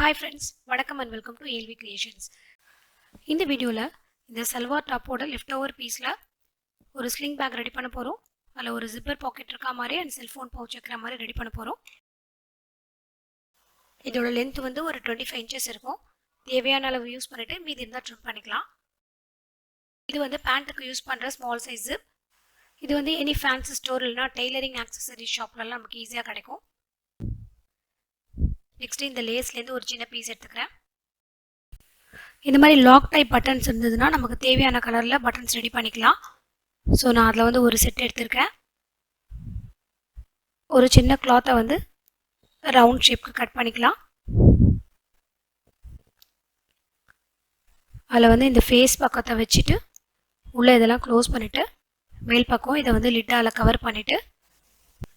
Hi friends, வணக்கம் and welcome to ALV Creations. இந்த வீடியோல இந்த சல்வார் டாப்போட லெஃப்ட் ஓவர் பீஸ்ல ஒரு ஸ்லிங் பேக் ரெடி பண்ண போறோம். அதுல ஒரு ஜிப்பர் பாக்கெட் இருக்க மாதிரி and செல்போன் பவுச் வைக்கிற மாதிரி ரெடி பண்ண போறோம். இதோட லென்த் வந்து ஒரு 25 inches இருக்கும். தேவையான அளவு யூஸ் பண்ணிட்டு மீதி இருந்தா ட்ரிம் பண்ணிக்கலாம். இது வந்து பேண்ட்க்கு யூஸ் பண்ற ஸ்மால் சைஸ் ஜிப். இது வந்து எனி ஃபேன்சி ஸ்டோர் இல்லனா டெய்லரிங் ஆக்சஸரி ஷாப்ல எல்லாம் நமக்கு ஈஸியா கிடைக்கும். நெக்ஸ்ட் இந்த லேஸ்ல இருந்து ஒரு சின்ன பீஸ் எடுத்துக்கிறேன். இந்த மாதிரி லாக் டைப் பட்டன்ஸ் இருந்ததுன்னா நமக்கு தேவையான கலர்ல பட்டன்ஸ் ரெடி பண்ணிக்கலாம். ஸோ நான் அதில் வந்து ஒரு செட் எடுத்திருக்கேன். ஒரு சின்ன கிளாத்தை வந்து ரவுண்ட் ஷேப்க்கு கட் பண்ணிக்கலாம். அதில் வந்து இந்த ஃபேஸ் பக்கத்தை வச்சுட்டு உள்ளே இதெல்லாம் க்ளோஸ் பண்ணிவிட்டு மேல் பக்கம் இதை வந்து லிட்டால் கவர் பண்ணிவிட்டு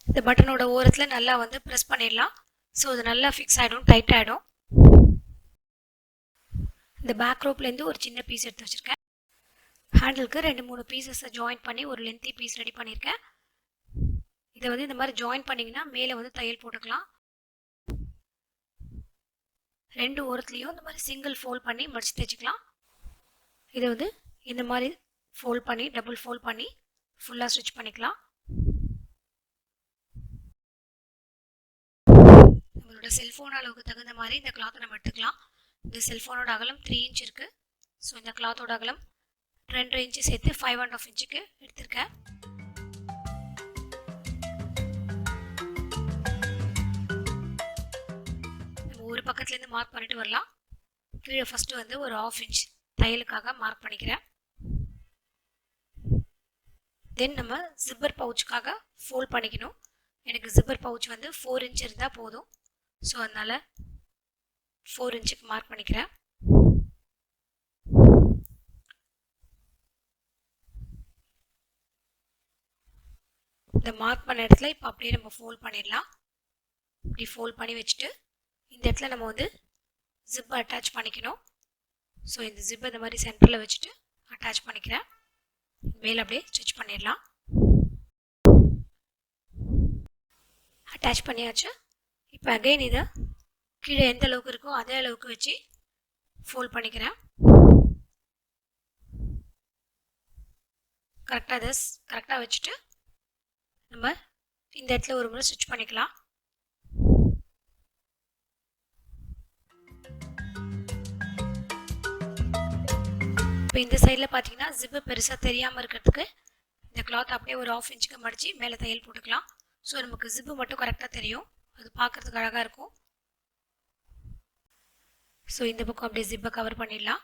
இந்த பட்டனோட ஓரத்தில் நல்லா வந்து ப்ரெஸ் பண்ணிடலாம். ஸோ இது நல்லா ஃபிக்ஸ் ஆகிடும், டைட் ஆகிடும். இந்த பேக் ரோப்லேருந்து ஒரு சின்ன பீஸ் எடுத்து வச்சுருக்கேன். ஹேண்டிலுக்கு 2-3 பீசஸை ஜாயின் பண்ணி ஒரு லென்த்தி பீஸ் ரெடி பண்ணியிருக்கேன். இதை வந்து இந்த மாதிரி ஜாயின் பண்ணிங்கன்னா மேலே வந்து தையல் போட்டுக்கலாம். 2 ஓரத்துலேயும் இந்த மாதிரி சிங்கிள் ஃபோல்ட் பண்ணி மடிச்சு தைச்சிக்கலாம். இதை வந்து இந்த மாதிரி ஃபோல்ட் பண்ணி டபுள் ஃபோல்ட் பண்ணி ஃபுல்லாக ஸ்டிச் பண்ணிக்கலாம். நம்மளோட செல்ஃபோன் அளவுக்கு தகுந்த மாதிரி இந்த கிளாத்தை நம்ம எடுத்துக்கலாம். இந்த செல்ஃபோனோட அகலம் 3 inch இருக்குது. ஸோ இந்த கிளாத்தோட அகலம் 2 inch சேர்த்து 5.5 inch எடுத்திருக்கேன். நம்ம ஒரு பக்கத்துலேருந்து மார்க் பண்ணிட்டு வரலாம். கீழே ஃபஸ்ட்டு வந்து ஒரு 1/2 inch தையலுக்காக மார்க் பண்ணிக்கிறேன். தென் நம்ம ஜிப்பர் பவுச்சுக்காக ஃபோல்ட் பண்ணிக்கணும். எனக்கு ஜிப்பர் பவுச் வந்து 4 inch இருந்தால் போதும். ஸோ அதனால் 4 inchக்கு மார்க் பண்ணிக்கிறேன். இந்த மார்க் பண்ண இடத்துல இப்போ அப்படியே நம்ம ஃபோல்ட் பண்ணிடலாம். இப்படி ஃபோல்ட் பண்ணி வச்சுட்டு இந்த இடத்துல நம்ம வந்து ஜிப்பை அட்டாச் பண்ணிக்கணும். ஸோ இந்த ஜிப்பை இந்த மாதிரி சென்டரில் வச்சுட்டு அட்டாச் பண்ணிக்கிறேன். மேலே அப்படியே ஸ்டிச் பண்ணிடலாம். அட்டாச் பண்ணியாச்சு. இப்போ அகைன் இதை கீழே எந்த அளவுக்கு இருக்கோ அதே அளவுக்கு வச்சு ஃபோல்ட் பண்ணிக்கிறேன். கரெக்டாக வச்சுட்டு நம்ம இந்த இடத்துல ஒரு முறை ஸ்டிச் பண்ணிக்கலாம். இப்போ இந்த சைடில் பார்த்தீங்கன்னா ஜிப்பு பெருசாக தெரியாமல் இருக்கிறதுக்கு இந்த கிளாத் அப்படியே ஒரு 1/2 inchக்கு மடித்து மேலே தையல் போட்டுக்கலாம். ஸோ நமக்கு ஜிப்பு மட்டும் கரெக்டாக தெரியும், அது பார்க்குறதுக்கு அழகாக இருக்கும். ஸோ இந்த பக்கம் அப்படியே ஜிப்பை கவர் பண்ணிடலாம்.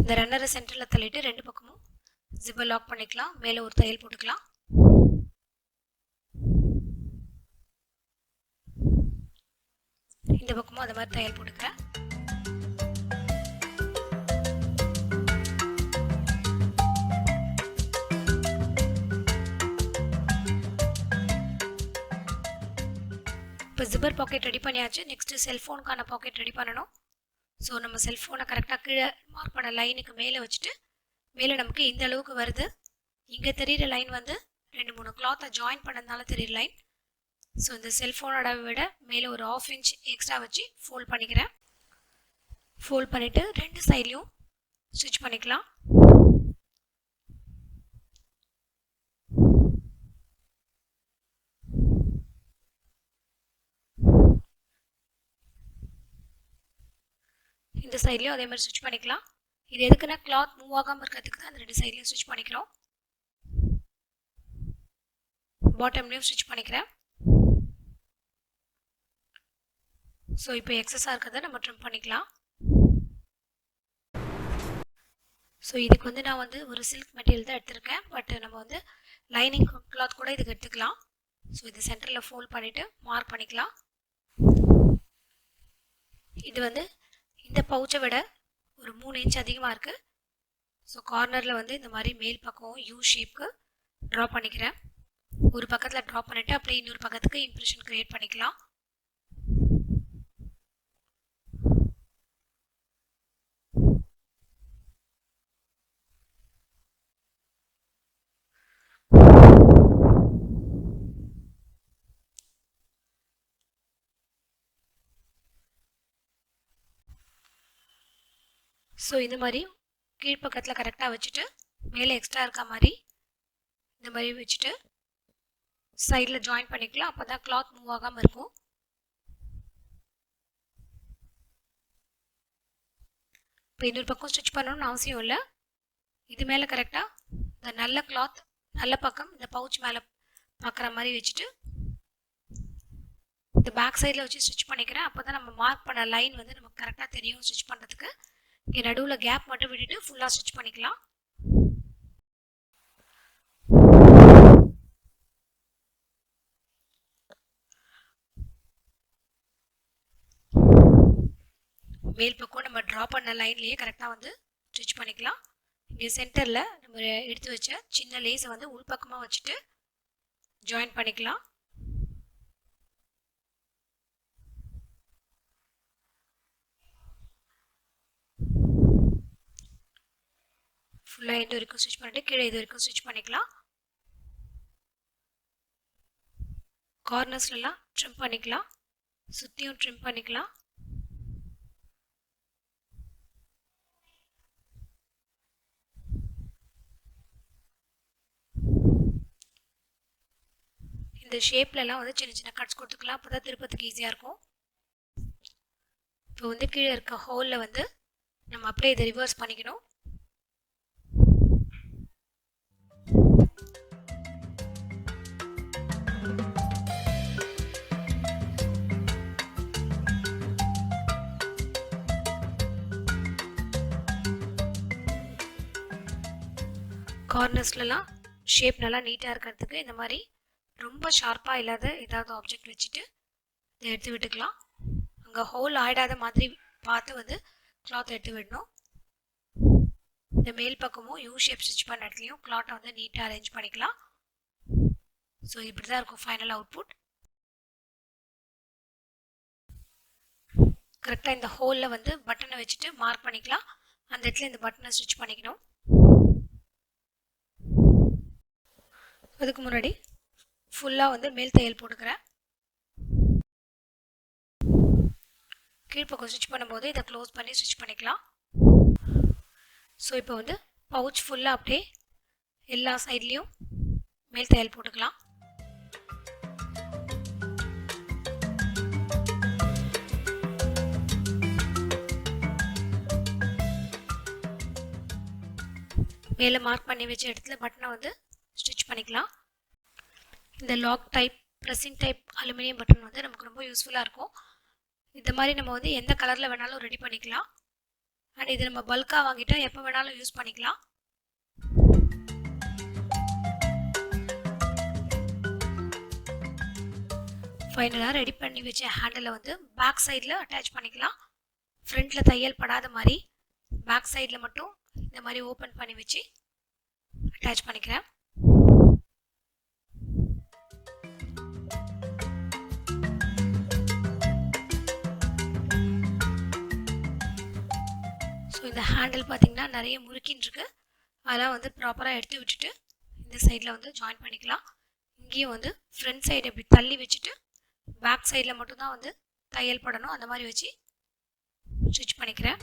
இந்த ரன்னரை சென்டரில் தள்ளிட்டு 2 பக்கமும் ஜிப்பை லாக் பண்ணிக்கலாம். மேலே ஒரு தையல் போட்டுக்கலாம். இந்த பக்கமும் அது மாதிரி தையல் போட்டுக்கிறேன். இப்போ ஜிப்பர் பாக்கெட் ரெடி பண்ணியாச்சு. நெக்ஸ்ட்டு செல்ஃபோனுக்கான பாக்கெட் ரெடி பண்ணணும். ஸோ நம்ம செல்ஃபோனை கரெக்டாக கீழே மார்க் பண்ண லைனுக்கு மேலே வச்சுட்டு மேலே நமக்கு இந்த அளவுக்கு வருது. இங்கே தெரிகிற லைன் வந்து 2-3 கிளாத்தை ஜாயின் பண்ணதுனால தெரிகிற லைன். ஸோ இந்த செல்ஃபோனோட விட மேலே ஒரு 1/2 inch எக்ஸ்ட்ரா வச்சு ஃபோல்ட் பண்ணிக்கிறேன். ஃபோல்ட் பண்ணிவிட்டு 2 சைட்லையும் ஸ்டிச் பண்ணிக்கலாம். இந்த சைட்லையும் அதே மாதிரி ஸ்டிச் பண்ணிக்கலாம். இது எதுக்குன்னா கிளாத் மூவ் ஆகாமல் இருக்கிறதுக்கு தான் அந்த 2 சைட்லையும் ஸ்டிச் பண்ணிக்கிறோம். பாட்டம்லையும் ஸ்டிச் பண்ணிக்கிறேன். ஸோ இப்போ எக்ஸஸாக இருக்கிறத நம்ம ட்ரிம் பண்ணிக்கலாம். ஸோ இதுக்கு வந்து நான் வந்து ஒரு சில்க் மெட்டீரியல் தான் எடுத்திருக்கேன். பட் நம்ம வந்து லைனிங் கிளாத் கூட இதுக்கு எடுத்துக்கலாம். ஸோ இது சென்டரில் ஃபோல்ட் பண்ணிவிட்டு மார்க் பண்ணிக்கலாம். இது வந்து இந்த பவுச்சை விட ஒரு 3 inch அதிகமாக இருக்குது. ஸோ கார்னரில் வந்து இந்த மாதிரி மேல் பக்கம் யூ ஷேப்க்கு ட்ரா பண்ணிக்கிறேன். ஒரு பக்கத்தில் ட்ரா பண்ணிவிட்டு அப்படியே இன்னொரு பக்கத்துக்கு இம்ப்ரெஷன் க்ரியேட் பண்ணிக்கலாம். ஸோ இந்த மாதிரி கீழ்ப்பக்கத்தில் கரெக்டாக வச்சுட்டு மேலே எக்ஸ்ட்ரா இருக்க மாதிரி இந்த மாதிரி வச்சுட்டு சைடில் ஜாயின் பண்ணிக்கலாம். அப்போ தான் கிளாத் மூவ் ஆகாமல் இருக்கும். இப்போ இன்னொரு பக்கம் ஸ்டிச் பண்ணணும்னு அவசியம் இல்லை. இது மேலே கரெக்டாக இந்த நல்ல கிளாத் நல்ல பக்கம் இந்த பவுச் மேலே பார்க்குற மாதிரி வச்சுட்டு இந்த பேக் சைடில் வச்சு ஸ்டிச் பண்ணிக்கிறேன். அப்போ தான் நம்ம மார்க் பண்ண லைன் வந்து நமக்கு கரெக்டாக தெரியும் ஸ்டிச் பண்ணுறதுக்கு. இங்கே நடுவில் கேப் மட்டும் விட்டுட்டு ஃபுல்லாக ஸ்டிச் பண்ணிக்கலாம். மேல் பக்கம் நம்ம ட்ரா பண்ண லைன்லேயே கரெக்டாக வந்து ஸ்டிச் பண்ணிக்கலாம். இங்கே சென்டரில் நம்ம எடுத்து வச்ச சின்ன லேஸை வந்து உள்பக்கமாக வச்சுட்டு ஜாயின் பண்ணிக்கலாம். ஃபுல்லாக எண்டு வரைக்கும் ஸ்டிச் பண்ணிட்டு கீழே இது வரைக்கும் ஸ்டிச் பண்ணிக்கலாம். கார்னர்ஸ்லாம் ட்ரிம் பண்ணிக்கலாம். சுற்றியும் ட்ரிம் பண்ணிக்கலாம். இந்த ஷேப்லலாம் வந்து சின்ன சின்ன கட்ஸ் கொடுத்துக்கலாம். அப்போ தான் திருப்பத்துக்கு ஈஸியாக இருக்கும். இப்போ வந்து கீழே இருக்க ஹோலில் வந்து நம்ம அப்படியே இதை ரிவர்ஸ் பண்ணிக்கணும். கார்னர்ஸ்லாம் ஷேப் நல்லா நீட்டாக இருக்கிறதுக்கு இந்த மாதிரி ரொம்ப ஷார்ப்பாக இல்லாத ஏதாவது ஆப்ஜெக்ட் வச்சுட்டு இதை எடுத்து விட்டுக்கலாம். அங்கே ஹோல் ஆயிடாத மாதிரி பார்த்து வந்து கிளாத் எடுத்து விடணும். இந்த மேல் பக்கமும் யூ ஷேப் ஸ்டிச் பண்ண இடத்துலையும் கிளாத்தை வந்து நீட்டாக அரேஞ்ச் பண்ணிக்கலாம். ஸோ இப்படி தான் இருக்கும் ஃபைனல் அவுட்புட். கரெக்டாக இந்த ஹோலில் வந்து பட்டனை வச்சுட்டு மார்க் பண்ணிக்கலாம். அந்த இடத்துல இந்த பட்டனை ஸ்டிச் பண்ணிக்கணும். அதுக்கு முன்னாடி ஃபுல்லாக வந்து மேல் தையல் போட்டுக்கிறேன். கீழ்ப்பக்கம் ஸ்டிச் பண்ணும்போது இதை க்ளோஸ் பண்ணி ஸ்டிச் பண்ணிக்கலாம். ஸோ இப்போ வந்து பவுச் ஃபுல்லாக அப்படியே எல்லா சைட்லேயும் மேல் தையல் போட்டுக்கலாம். மேலே மார்க் பண்ணி வச்ச இடத்துல பட்டனை வந்து ஸ்டிச் பண்ணிக்கலாம். இந்த lock type pressing type aluminium button வந்து நமக்கு ரொம்ப யூஸ்ஃபுல்லாக இருக்கும். இந்த மாதிரி நம்ம வந்து எந்த கலரில் வேணாலும் ரெடி பண்ணிக்கலாம். அண்ட் இது நம்ம பல்காக வாங்கிட்டால் எப்போ வேணாலும் யூஸ் பண்ணிக்கலாம். ஃபைனலாக ரெடி பண்ணி வச்ச ஹேண்டில் வந்து பேக் சைடில் அட்டாச் பண்ணிக்கலாம். ஃப்ரண்ட்டில் தையல் படாத மாதிரி பேக் சைடில் மட்டும் இந்த மாதிரி ஓப்பன் பண்ணி வச்சு அட்டாச் பண்ணிக்கிறேன். ஸோ இந்த ஹேண்டில் பார்த்திங்கன்னா நிறைய முறுக்கின்னு இருக்குது. அதெல்லாம் வந்து ப்ராப்பராக எடுத்து விட்டுட்டு இந்த சைடில் வந்து ஜாயின் பண்ணிக்கலாம். இங்கேயும் வந்து ஃப்ரண்ட் சைடு இப்படி தள்ளி வச்சுட்டு பேக் சைடில் மட்டும்தான் வந்து தையல் படணும். அந்த மாதிரி வச்சு ஸ்டிச் பண்ணிக்கிறேன்.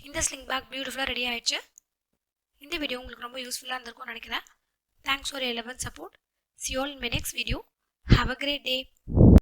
இந்த ஸ்லிங் பேக் பியூட்டிஃபுல்லாக ரெடி ஆகிடுச்சு. இந்த வீடியோ உங்களுக்கு ரொம்ப யூஸ்ஃபுல்லாக இருந்திருக்கும்னு நினைக்கிறேன். Thanks for your 11 support. See you all in my next video. Have a great day.